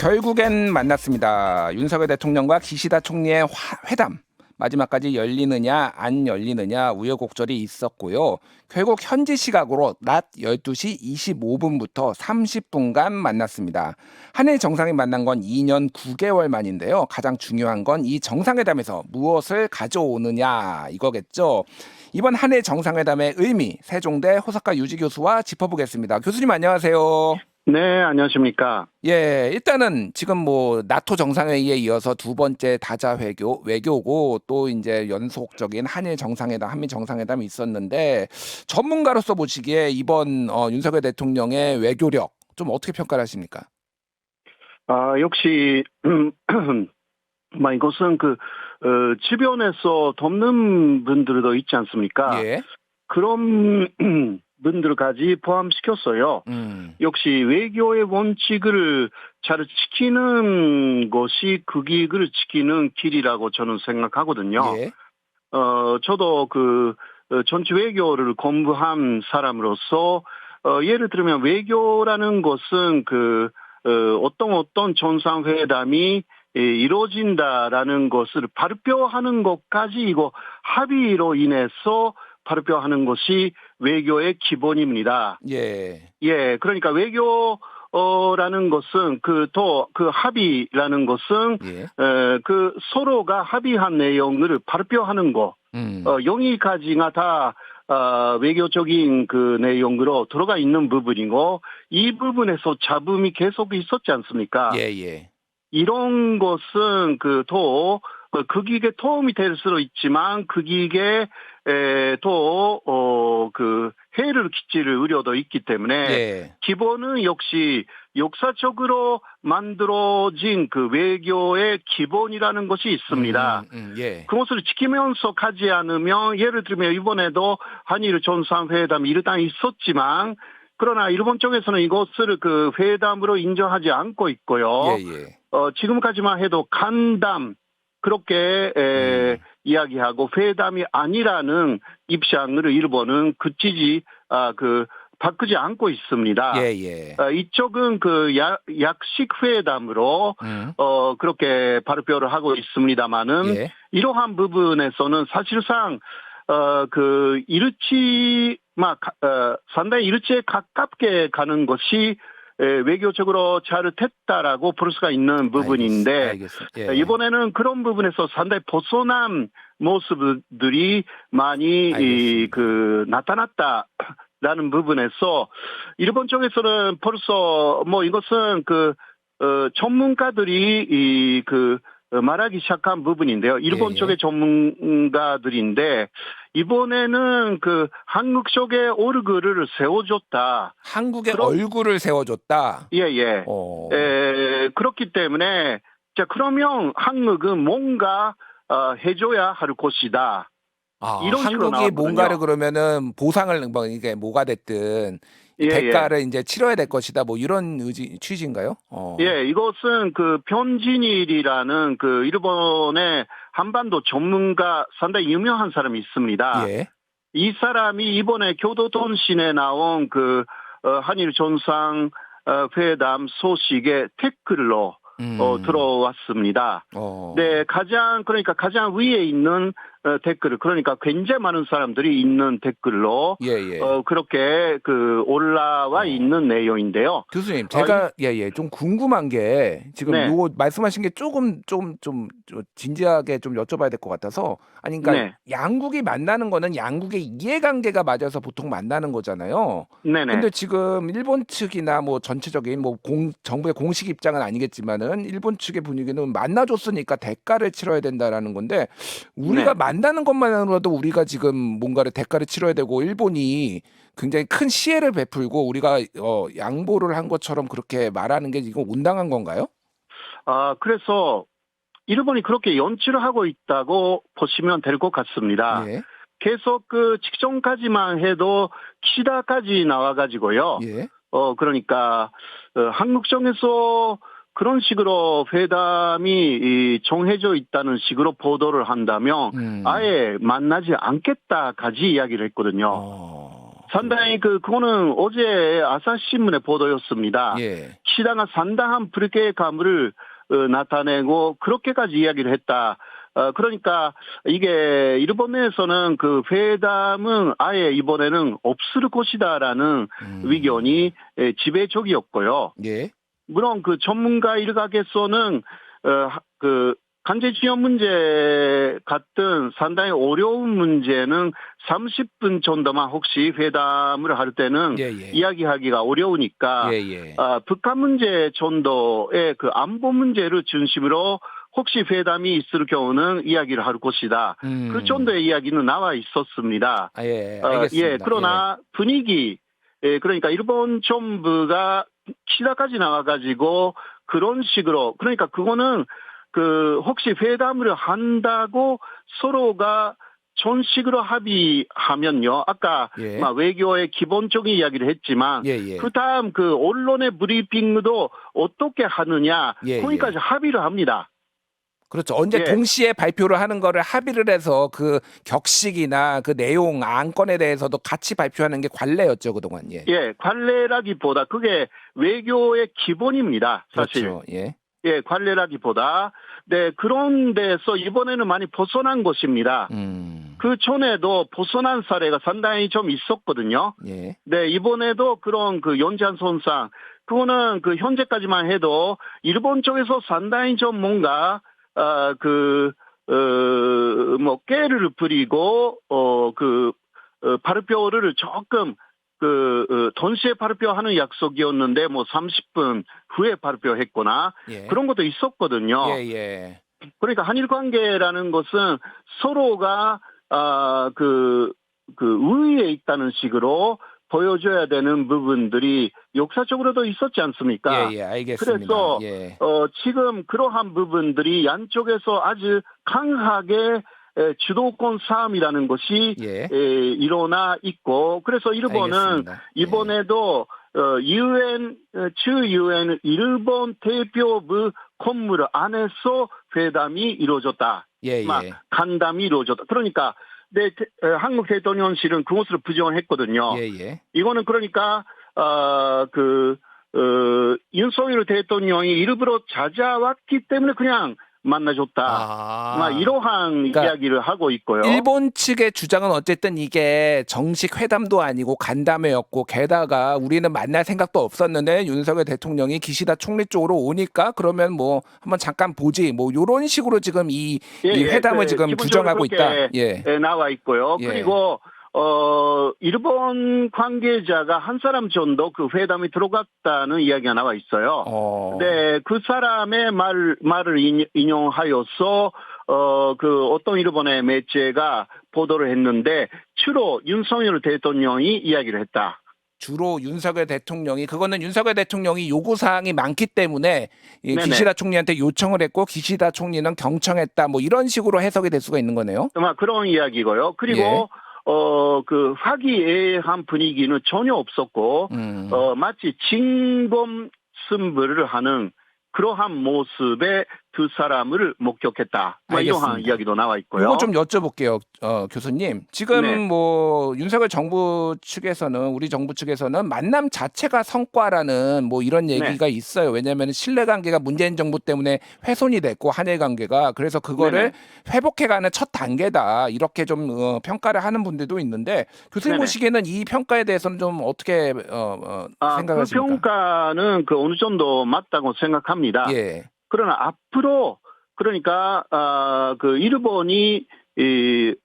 결국엔 만났습니다. 윤석열 대통령과 기시다 총리의 회담. 마지막까지 열리느냐 안 열리느냐 우여곡절이 있었고요. 결국 현지 시각으로 낮 12시 25분부터 30분간 만났습니다. 한일 정상이 만난 건 2년 9개월 만인데요. 가장 중요한 건 이 정상회담에서 무엇을 가져오느냐 이거겠죠. 이번 한일 정상회담의 의미 세종대 호사카 유지 교수와 짚어보겠습니다. 교수님 안녕하세요. 네, 안녕하십니까. 예, 일단은 지금 뭐 나토 정상회의에 이어서 두 번째 다자 외교고 또 이제 연속적인 한일 정상회담, 한미 정상회담이 있었는데 전문가로서 보시기에 이번 윤석열 대통령의 외교력 좀 어떻게 평가를 하십니까? 역시 이것은 주변에서 돕는 분들도 있지 않습니까? 예. 그런 분들까지 포함시켰어요. 역시 외교의 원칙을 잘 지키는 것이 그 길을 지키는 길이라고 저는 생각하거든요. 예. 저도 전체 외교를 공부한 사람으로서 예를 들면 외교라는 것은 어떤 정상회담이 이루어진다라는 것을 발표하는 것까지 이거 합의로 인해서 발표하는 것이 외교의 기본입니다. 예. 예, 그러니까 외교라는 것은 합의라는 것은 예. 서로가 합의한 내용을 발표하는 거. 여기까지가 다 외교적인 내용으로 들어가 있는 부분이고 이 부분에서 잡음이 계속 있었지 않습니까? 예, 예. 이런 것은 극익에 도움이 될 수도 있지만 극익에 해를 끼칠 우려도 있기 때문에 예. 기본은 역시 역사적으로 만들어진 외교의 기본이라는 것이 있습니다. 예. 그것을 지키면서 가지 않으면 예를 들면 이번에도 한일 정상회담이 일단 있었지만 그러나 일본 쪽에서는 이것을 회담으로 인정하지 않고 있고요. 예, 예. 지금까지만 해도 간담 그렇게 이야기하고 회담이 아니라는 입장을 일본은 바꾸지 않고 있습니다. 예, 예. 이쪽은 약식 회담으로 그렇게 발표를 하고 있습니다만은 예. 이러한 부분에서는 사실상 상당히 일치에 가깝게 가는 것이 외교적으로 잘 됐다라고 볼 수가 있는 부분인데 알겠습니다. 예. 이번에는 그런 부분에서 상당히 벗어난 모습들이 많이 나타났다라는 부분에서 일본 쪽에서는 벌써 이것은 전문가들이 말하기 시작한 부분인데요. 일본 쪽의 전문가들인데 이번에는 한국 쪽의 얼굴을 세워줬다. 한국의 얼굴을 세워줬다. 예. 그렇기 때문에 그러면 한국은 뭔가 해줘야 할 것이다. 이런 한국이 뭔가를 그러면은 보상을 이게 뭐가 됐든 대가를 이제 치러야 될 것이다. 뭐 이런 취지인가요? 예, 이것은 변진일이라는 일본의 한반도 전문가 상당히 유명한 사람이 있습니다. 예. 이 사람이 이번에 교도통신에 나온 한일 정상 회담 소식에 댓글로 들어왔습니다. 네, 가장 위에 있는 댓글, 그러니까 굉장히 많은 사람들이 있는 댓글로 그렇게 올라와 있는 내용인데요. 교수님, 제가 좀 궁금한 게 지금 요거 말씀하신 게 조금 좀 진지하게 좀 여쭤봐야 될 것 같아서 그러니까 양국이 만나는 거는 양국의 이해관계가 맞아서 보통 만나는 거잖아요. 네네. 근데 지금 일본 측이나 뭐 전체적인 정부의 공식 입장은 아니겠지만은 일본 측의 분위기는 만나줬으니까 대가를 치러야 된다라는 건데 우리가 만나는 것만으로도 우리가 지금 뭔가를 대가를 치러야 되고 일본이 굉장히 큰 시혜를 베풀고 우리가 양보를 한 것처럼 그렇게 말하는 게 이거 온당한 건가요? 그래서 일본이 그렇게 연출을 하고 있다고 보시면 될 것 같습니다. 예. 계속 직전까지만 해도 키시다까지 나와가지고요. 예. 그러니까 한국 쪽에서 그런 식으로 회담이 정해져 있다는 식으로 보도를 한다면 아예 만나지 않겠다까지 이야기를 했거든요. 상당히 그거는 어제 아사히신문의 보도였습니다. 예. 기시다가 상당한 불쾌감을 나타내고 그렇게까지 이야기를 했다. 그러니까 이게 일본에서는 그 회담은 아예 이번에는 없을 것이다라는 의견이 지배적이었고요. 예. 물론 그 전문가 일각에서는 그 강제징용 문제 같은 상당히 어려운 문제는 30분 정도만 혹시 회담을 할 때는 예, 예. 이야기하기가 어려우니까 예, 예. 북한 문제 정도의 그 안보 문제를 중심으로 혹시 회담이 있을 경우는 이야기를 할 것이다. 그 정도의 이야기는 나와 있었습니다. 예, 알겠습니다. 예, 그러나 분위기, 그러니까 일본 정부가 키다까지 나와가지고 그런 식으로, 그러니까 그거는 그 혹시 회담을 한다고 서로가 전식으로 합의하면요. 아까 예. 외교의 기본적인 이야기를 했지만 예, 예. 그다음 그 언론의 브리핑도 어떻게 하느냐 예, 거기까지 합의를 합니다. 그렇죠. 언제 예. 동시에 발표를 하는 거를 합의를 해서 그 격식이나 그 내용 안건에 대해서도 같이 발표하는 게 관례였죠, 그동안. 예. 예, 관례라기보다 그게 외교의 기본입니다. 사실. 그렇죠. 예. 예, 관례라기보다. 네, 그런 데서 이번에는 많이 벗어난 것입니다. 그 전에도 벗어난 사례가 상당히 좀 있었거든요. 예. 네, 이번에도 그런 그 연장선상, 그거는 그 현재까지만 해도 일본 쪽에서 상당히 좀 뭔가, 깨를 부리고, 발표를 조금, 동시에 발표하는 약속이었는데, 30분 후에 발표했거나, 예. 그런 것도 있었거든요. 예, 예. 그러니까 한일 관계라는 것은 서로가 우위에 있다는 식으로 보여줘야 되는 부분들이 역사적으로도 있었지 않습니까? 예, 예, 알겠습니다. 그래서 예. 지금 그러한 부분들이 양쪽에서 아주 강하게 주도권 싸움이라는 것이 예. 일어나 있고, 그래서 일본은 알겠습니다. 이번에도 유엔 일본 대표부 건물 안에서 회담이 이루어졌다. 예, 예. 간담이 이루어졌다. 그러니까 한국 대통령실은 그것을 부정을 했거든요. 예, 예. 이거는 그러니까 윤석열 대통령이 일부러 찾아왔기 때문에 그냥 만나줬다. 이러한 그러니까 이야기를 하고 있고요. 일본 측의 주장은 어쨌든 이게 정식 회담도 아니고 간담회였고, 게다가 우리는 만날 생각도 없었는데 윤석열 대통령이 기시다 총리 쪽으로 오니까 그러면 뭐 한번 잠깐 보지, 뭐 이런 식으로 지금 이 회담을 지금 규정하고 있다. 예. 나와 있고요. 예. 그리고 일본 관계자가 한 사람 정도 그 회담에 들어갔다는 이야기가 나와 있어요. 네, 그 사람의 말을 인용하여서 어떤 일본의 매체가 보도를 했는데 주로 윤석열 대통령이 이야기를 했다. 주로 윤석열 대통령이, 그거는 윤석열 대통령이 요구사항이 많기 때문에 기시다 총리한테 요청을 했고 기시다 총리는 경청했다, 뭐 이런 식으로 해석이 될 수가 있는 거네요. 그런 이야기고요. 그리고 화기애애한 분위기는 전혀 없었고, 마치 진검 승부를 하는 그러한 모습의 두 사람을 목격했다. 이러한 이야기도 나와 있고요. 이거 좀 여쭤볼게요, 교수님. 지금 뭐 윤석열 정부 측에서는, 우리 정부 측에서는 만남 자체가 성과라는 뭐 이런 얘기가 있어요. 왜냐하면 신뢰관계가 문재인 정부 때문에 훼손이 됐고, 한일 관계가, 그래서 그거를 회복해가는 첫 단계다, 이렇게 좀 평가를 하는 분들도 있는데, 교수님 보시기에는 이 평가에 대해서는 좀 어떻게 생각하십니까? 그 평가는 어느 정도 맞다고 생각합니다. 예. 그러나 앞으로, 그러니까 일본이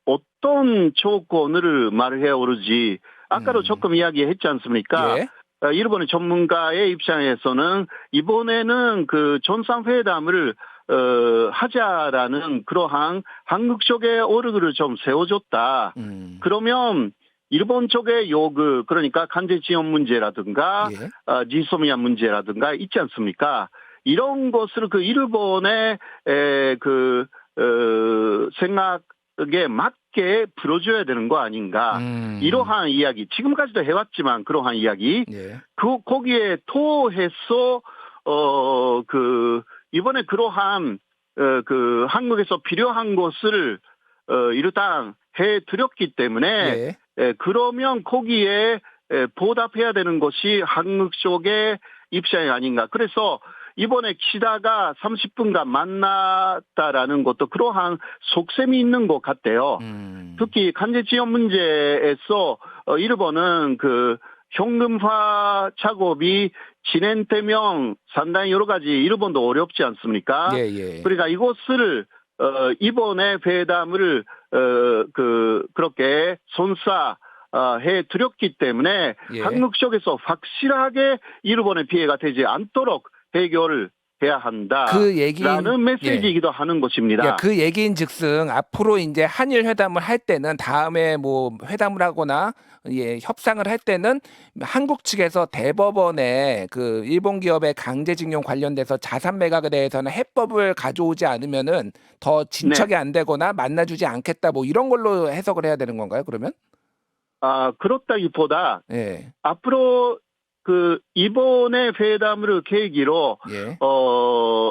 어떤 조건을 말해 오르지, 아까도 조금 이야기했지 않습니까? 예. 일본의 전문가의 입장에서는 이번에는 그 정상회담을 하자라는 그러한 한국 쪽의 어르그를 좀 세워줬다. 그러면 일본 쪽의 요구, 그러니까 강제징용 문제라든가 지소미아 문제라든가 있지 않습니까? 이런 것을 일본의 생각에 맞게 불어줘야 되는 거 아닌가. 이러한 이야기, 지금까지도 해왔지만 그러한 이야기, 거기에 토해서, 이번에 그러한, 한국에서 필요한 것을, 일단 해드렸기 때문에, 그러면 거기에 보답해야 되는 것이 한국 쪽의 입장이 아닌가. 그래서 이번에 기시다가 30분간 만났다라는 것도 그러한 속셈이 있는 것 같아요. 특히 간제 지원 문제에서 일본은 그 현금화 작업이 진행되면 상당히 여러 가지 일본도 어렵지 않습니까? 예, 예. 그러니까 이것을 이번에 회담을 그렇게 해 드렸기 때문에 예. 한국 쪽에서 확실하게 일본의 피해가 되지 않도록 해결을 해야 한다라는 메시지이기도 하는 것입니다. 예, 그 얘기인즉슨 앞으로 이제 한일 회담을 할 때는 다음에 뭐 회담을 하거나 협상을 할 때는 한국 측에서 대법원에 그 일본 기업의 강제징용 관련돼서 자산 매각에 대해서는 해법을 가져오지 않으면은 더 진척이 안 되거나 만나주지 않겠다 뭐 이런 걸로 해석을 해야 되는 건가요? 그러면? 그렇다기보다 앞으로 그 이번의 회담을 계기로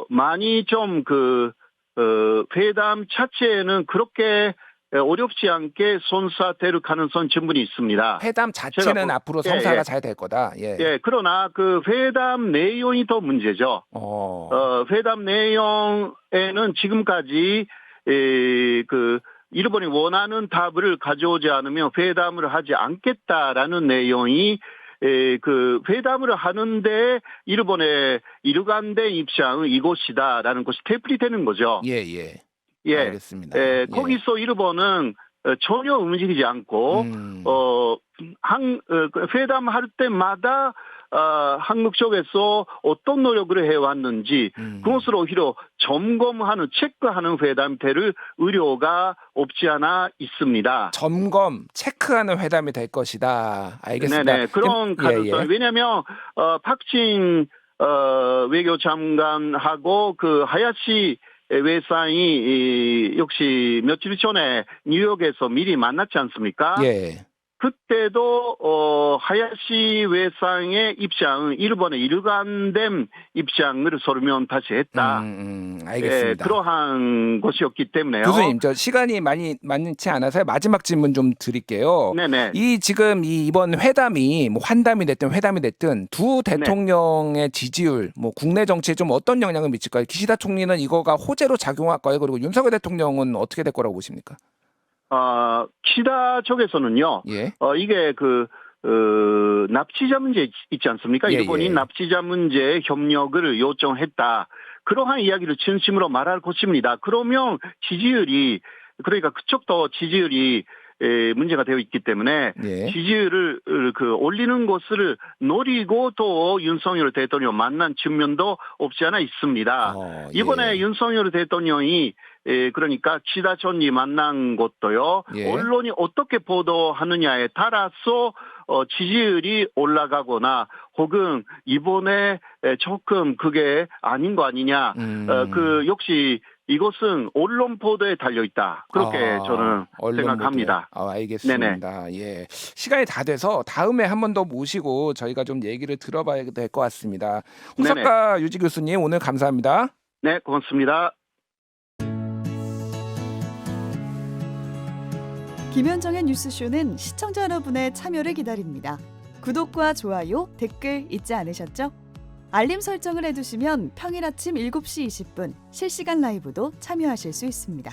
많이 좀 회담 자체는 그렇게 어렵지 않게 성사될 가능성 충분히 있습니다. 회담 자체는 앞으로 성사가 잘 될 거다. 그러나 그 회담 내용이 더 문제죠. 회담 내용에는 지금까지 일본이 원하는 답을 가져오지 않으면 회담을 하지 않겠다라는 내용이 회담을 하는데 일본의 일관된 입장은 이것이다라는 것이 태플이 되는 거죠. 알겠습니다. 거기서 일본은 전혀 움직이지 않고 회담할 때마다 한국 쪽에서 어떤 노력을 해왔는지 그것을 오히려 점검하는 체크하는 회담태를 의료가 없지 않아 있습니다. 점검 체크하는 회담이 될 것이다. 알겠습니다. 네네 그런 가능성. 왜냐하면 박진 외교장관하고 그 하야시 외상이 역시 며칠 전에 뉴욕에서 미리 만났지 않습니까? 그때도 하야시 외상의 입장은 일본의 일관된 입장을 서면 다시 했다. 알겠습니다. 그러한 것이었기 때문에요. 교수님, 저 시간이 많지 않아서 마지막 질문 좀 드릴게요. 네네. 지금 이번 회담이 뭐 환담이 됐든 회담이 됐든 두 대통령의 지지율, 뭐 국내 정치에 좀 어떤 영향을 미칠까요? 기시다 총리는 이거가 호재로 작용할까요? 그리고 윤석열 대통령은 어떻게 될 거라고 보십니까? 기시다 쪽에서는요. 이게 납치자 문제 있지 않습니까? 일본이 납치자 문제 협력을 요청했다. 그러한 이야기를 진심으로 말할 것입니다. 그러면 그러니까 그쪽도 지지율이 문제가 되어 있기 때문에 지지율을 올리는 것을 노리고 또 윤석열 대통령 만난 측면도 없지 않아 있습니다. 이번에 윤석열 대통령이 그러니까 기시다 총리 만난 것도요. 언론이 어떻게 보도하느냐에 따라서 지지율이 올라가거나 혹은 이번에 조금 그게 아닌 거 아니냐. 역시 이것은 언론 보도에 달려 있다. 그렇게 저는 생각합니다. 알겠습니다. 시간이 다 돼서 다음에 한 번 더 모시고 저희가 좀 얘기를 들어봐야 될 것 같습니다. 호사카 유지 교수님 오늘 감사합니다. 네, 고맙습니다. 김현정의 뉴스쇼는 시청자 여러분의 참여를 기다립니다. 구독과 좋아요, 댓글 잊지 않으셨죠? 알림 설정을 해두시면 평일 아침 7시 20분 실시간 라이브도 참여하실 수 있습니다.